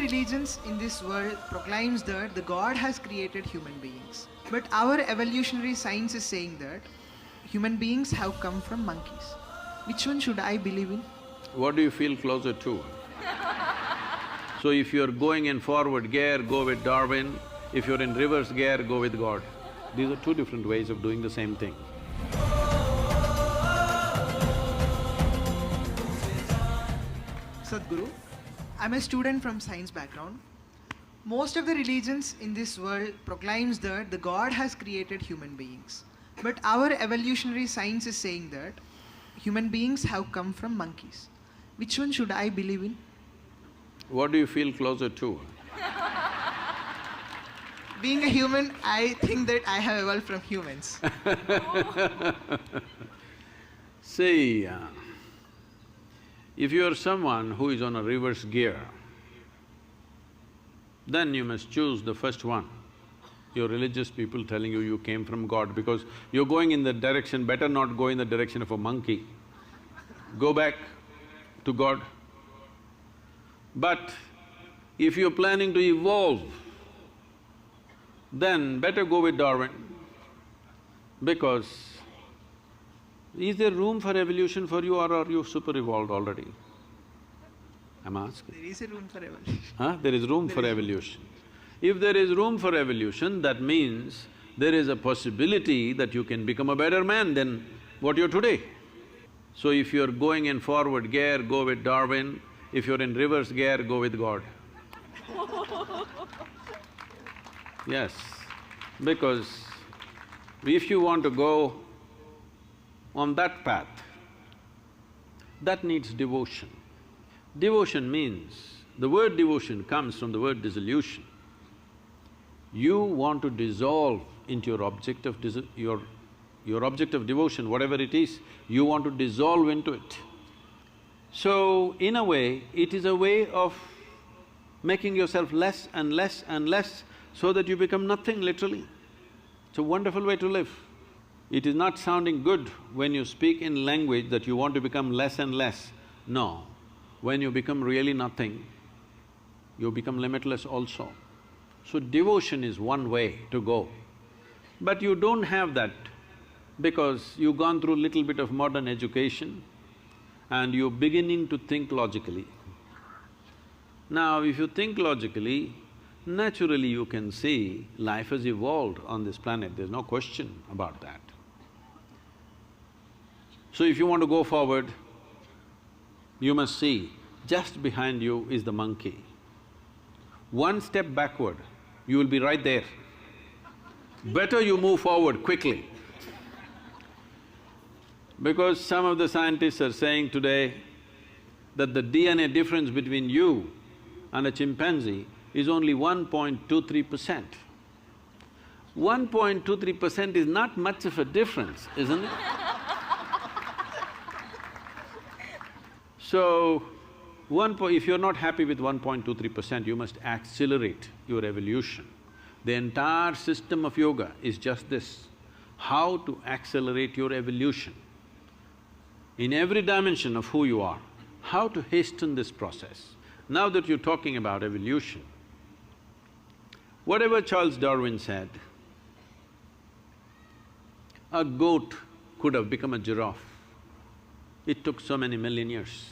religions in this world proclaims that the God has created human beings. But our evolutionary science is saying that human beings have come from monkeys. Which one should I believe in? What do you feel closer to? So if you're going in forward gear, go with Darwin. If you're in reverse gear, go with God. These are two different ways of doing the same thing. Sadhguru, I'm a student from science background. Most of the religions in this world proclaims that the God has created human beings. But our evolutionary science is saying that human beings have come from monkeys. Which one should I believe in? What do you feel closer to? Being a human, I think that I have evolved from humans. See, if you are someone who is on a reverse gear, then you must choose the first one. Your religious people telling you you came from God because you're going in that direction, better not go in the direction of a monkey. Go back to God. But if you're planning to evolve, then better go with Darwin, because is there room for evolution for you or are you super evolved already? I'm asking. There is a room for evolution. Huh? There is room for evolution. If there is room for evolution, that means there is a possibility that you can become a better man than what you're today. So if you're going in forward gear, go with Darwin. If you're in reverse gear, go with God. Yes, because if you want to go on that path, that needs devotion. Devotion means… the word devotion comes from the word dissolution. You want to dissolve into your object of your object of devotion, whatever it is, you want to dissolve into it. So, in a way, it is a way of making yourself less and less and less so that you become nothing, literally. It's a wonderful way to live. It is not sounding good when you speak in language that you want to become less and less. No, when you become really nothing, you become limitless also. So devotion is one way to go. But you don't have that because you've gone through little bit of modern education and you're beginning to think logically. Now, if you think logically, naturally you can see life has evolved on this planet, there's no question about that. So if you want to go forward, you must see, just behind you is the monkey. One step backward, you will be right there. Better you move forward quickly. Because some of the scientists are saying today that the DNA difference between you and a chimpanzee is only 1.23%. 1.23% is not much of a difference, isn't it? So, if you're not happy with 1.23%, you must accelerate your evolution. The entire system of yoga is just this, how to accelerate your evolution. In every dimension of who you are, how to hasten this process. Now that you're talking about evolution, whatever Charles Darwin said, a goat could have become a giraffe. It took so many million years.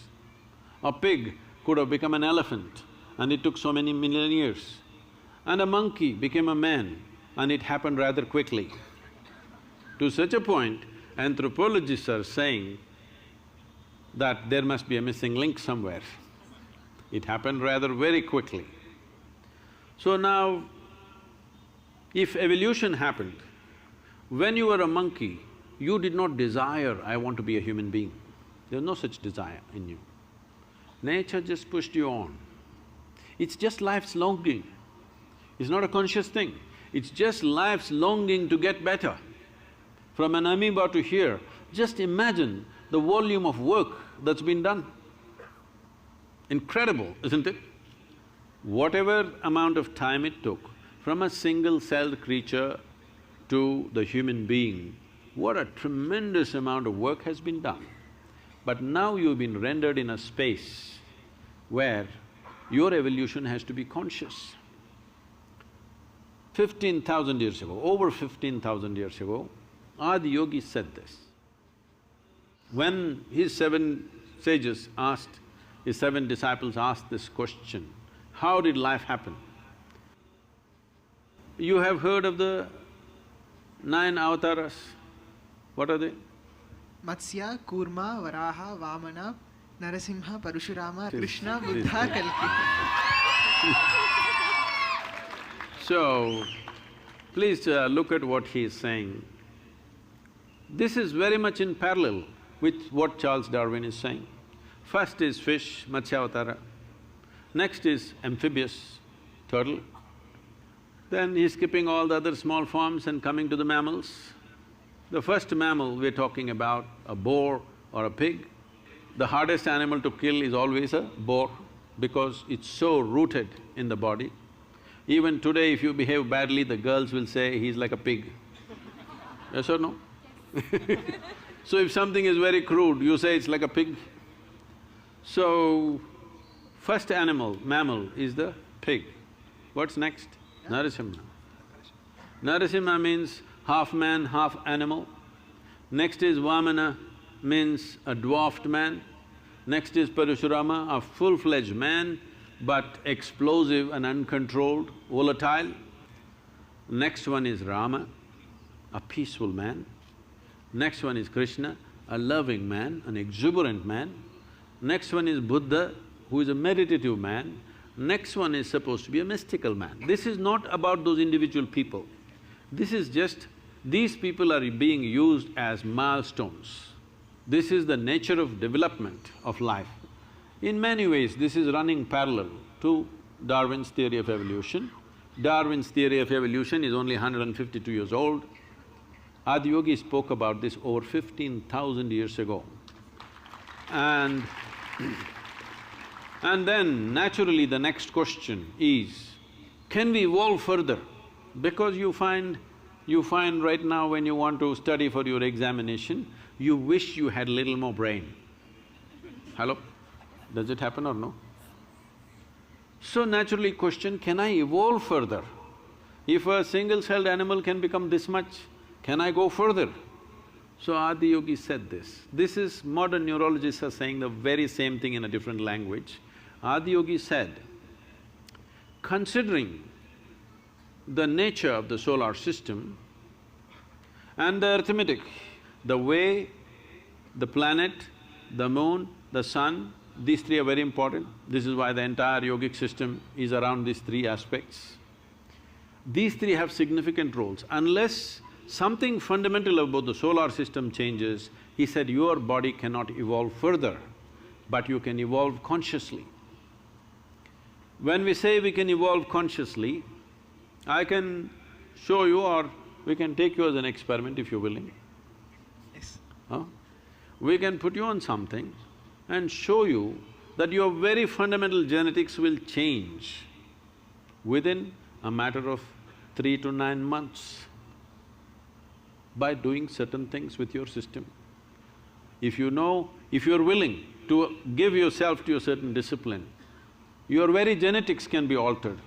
A pig could have become an elephant and it took so many million years. And a monkey became a man and it happened rather quickly. To such a point, anthropologists are saying that there must be a missing link somewhere. It happened rather very quickly. So now, if evolution happened, when you were a monkey, you did not desire, I want to be a human being. There was no such desire in you. Nature just pushed you on. It's just life's longing. It's not a conscious thing. It's just life's longing to get better. From an amoeba to here, just imagine the volume of work that's been done. Incredible, isn't it? Whatever amount of time it took from a single-celled creature to the human being, what a tremendous amount of work has been done. But now you've been rendered in a space where your evolution has to be conscious. 15,000 years ago, over 15,000 years ago, Adiyogi said this. When his seven sages asked, his seven disciples asked this question, how did life happen? You have heard of the 9 avatars. What are they? Matsya, Kurma, Varaha, Vamana, Narasimha, Parashurama, Krishna, Buddha, Kalki. So, please look at what he is saying. This is very much in parallel with what Charles Darwin is saying. First is fish, Matsyavatara. Next is amphibious, turtle. Then he's skipping all the other small forms and coming to the mammals. The first mammal we're talking about, a boar or a pig. The hardest animal to kill is always a boar because it's so rooted in the body. Even today, if you behave badly, the girls will say, he's like a pig. Yes or no? So if something is very crude, you say it's like a pig. So, first animal, mammal is the pig. What's next? Narasimha. Narasimha means half man, half animal. Next is Vamana, means a dwarfed man. Next is Parashurama, a full-fledged man, but explosive and uncontrolled, volatile. Next one is Rama, a peaceful man. Next one is Krishna, a loving man, an exuberant man. Next one is Buddha, who is a meditative man. Next one is supposed to be a mystical man. This is not about those individual people. This is just, these people are being used as milestones. This is the nature of development of life. In many ways, this is running parallel to Darwin's theory of evolution. Darwin's theory of evolution is only 152 years old. Adiyogi spoke about this over 15,000 years ago. And then naturally the next question is, can we evolve further? Because you find right now when you want to study for your examination, you wish you had little more brain. Hello? Does it happen or no? So naturally question, can I evolve further? If a single-celled animal can become this much, can I go further? So Adiyogi said this. This is… modern neurologists are saying the very same thing in a different language. Adiyogi said, considering the nature of the solar system and the arithmetic, the way the planet, the moon, the sun, these three are very important. This is why the entire yogic system is around these three aspects. These three have significant roles. Unless something fundamental about the solar system changes, he said, your body cannot evolve further, but you can evolve consciously. When we say we can evolve consciously, I can show you or we can take you as an experiment if you're willing. Yes. Huh? We can put you on something and show you that your very fundamental genetics will change within a matter of 3 to 9 months by doing certain things with your system. If you know, if you're willing to give yourself to a certain discipline, your very genetics can be altered,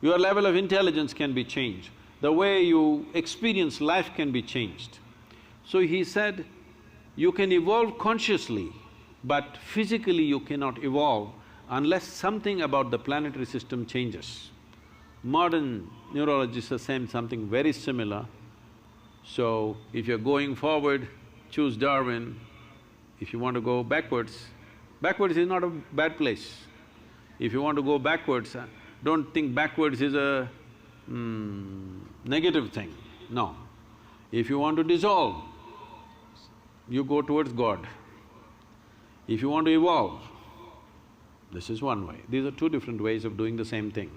your level of intelligence can be changed, the way you experience life can be changed. So he said, you can evolve consciously, but physically you cannot evolve unless something about the planetary system changes. Modern neurologists are saying something very similar. So, if you're going forward, choose Darwin. If you want to go backwards, backwards is not a bad place. If you want to go backwards, don't think backwards is a negative thing, no. If you want to dissolve, you go towards God. If you want to evolve, this is one way. These are two different ways of doing the same thing.